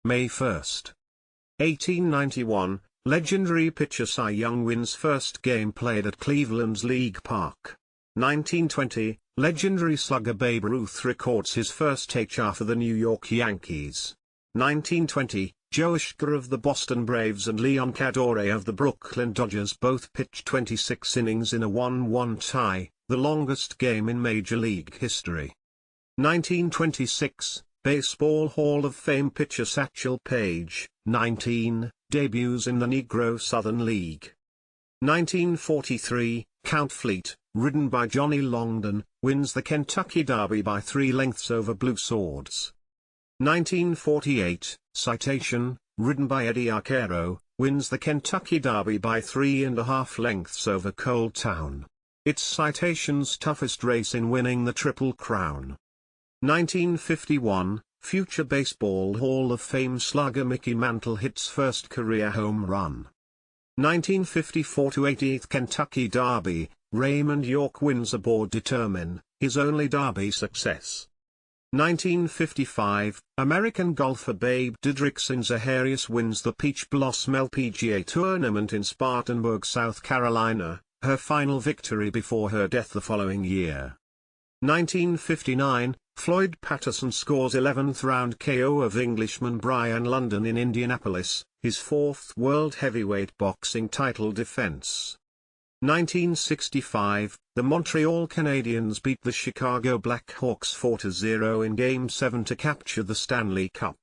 May 1st. 1891, legendary pitcher Cy Young wins first game played at Cleveland's League Park. 1920, legendary slugger Babe Ruth records his first HR for the New York Yankees. 1920, Joe Oshka of the Boston Braves and Leon Cadore of the Brooklyn Dodgers both pitched 26 innings in a 1-1 tie, the longest game in Major League history. 1926, Baseball Hall of Fame pitcher Satchel Paige, 19, debuts in the Negro Southern League. 1943, Count Fleet, ridden by Johnny Longden, wins the Kentucky Derby by 3 lengths over Blue Swords. 1948, Citation, ridden by Eddie Arcaro, wins the Kentucky Derby by 3.5 lengths over Cold Town. It's Citation's toughest race in winning the Triple Crown. 1951, future Baseball Hall of Fame slugger Mickey Mantle hits first career home run. 1954 to 80th Kentucky Derby, Raymond York wins aboard Determine, his only Derby success. 1955, American golfer Babe Didrikson Zaharias wins the Peach Blossom LPGA Tournament in Spartanburg, South Carolina, her final victory before her death the following year. 1959, Floyd Patterson scores 11th round KO of Englishman Brian London in Indianapolis, his 4th world heavyweight boxing title defense. 1965, the Montreal Canadiens beat the Chicago Blackhawks 4-0 in Game 7 to capture the Stanley Cup.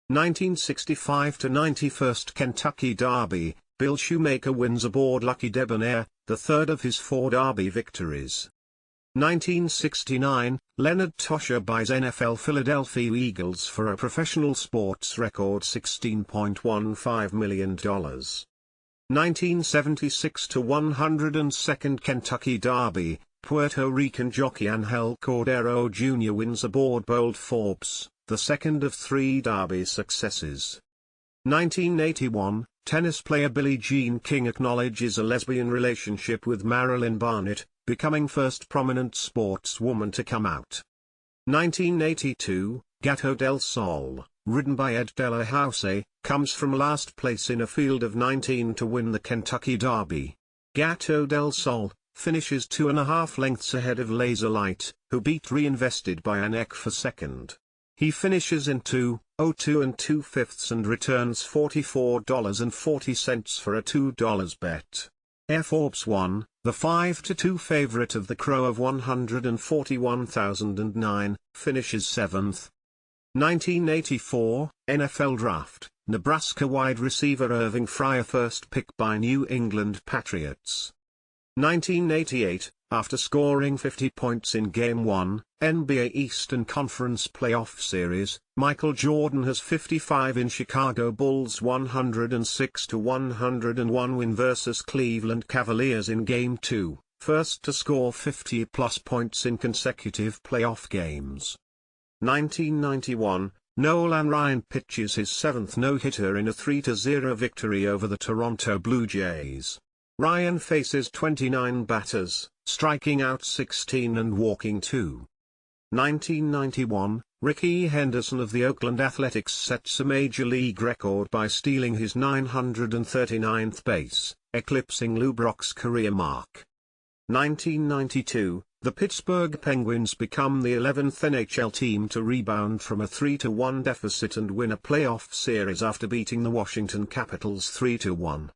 1965 to 91st Kentucky Derby, Bill Shoemaker wins aboard Lucky Debonair, the third of his 4 Derby victories. 1969, Leonard Tosher buys NFL Philadelphia Eagles for a professional sports record $16.15 million. 1976 to 102nd Kentucky Derby, Puerto Rican jockey Angel Cordero Jr. wins aboard Bold Forbes, the second of 3 Derby successes. 1981, tennis player Billie Jean King acknowledges a lesbian relationship with Marilyn Barnett, becoming first prominent sportswoman to come out. 1982, Gato del Sol, ridden by Ed Delahouse, comes from last place in a field of 19 to win the Kentucky Derby. Gato del Sol finishes 2.5 lengths ahead of Laser Light, who beat Reinvested by a neck for second. He finishes in 2:02 2/5 and returns $44.40 for a $2 bet. Air Forbes won, the 5-2 favorite of the Crow of 141,009, finishes 7th. 1984, NFL Draft, Nebraska wide receiver Irving Fryar first pick by New England Patriots. 1988, after scoring 50 points in Game 1, NBA Eastern Conference Playoff Series, Michael Jordan has 55 in Chicago Bulls' 106-101 win versus Cleveland Cavaliers in Game 2, first to score 50-plus points in consecutive playoff games. 1991, Nolan Ryan pitches his 7th no-hitter in a 3-0 victory over the Toronto Blue Jays. Ryan faces 29 batters, striking out 16 and walking 2. 1991, Rickey Henderson of the Oakland Athletics sets a major league record by stealing his 939th base, eclipsing Lou Brock's career mark. 1992, the Pittsburgh Penguins become the 11th NHL team to rebound from a 3-1 deficit and win a playoff series after beating the Washington Capitals 3-1.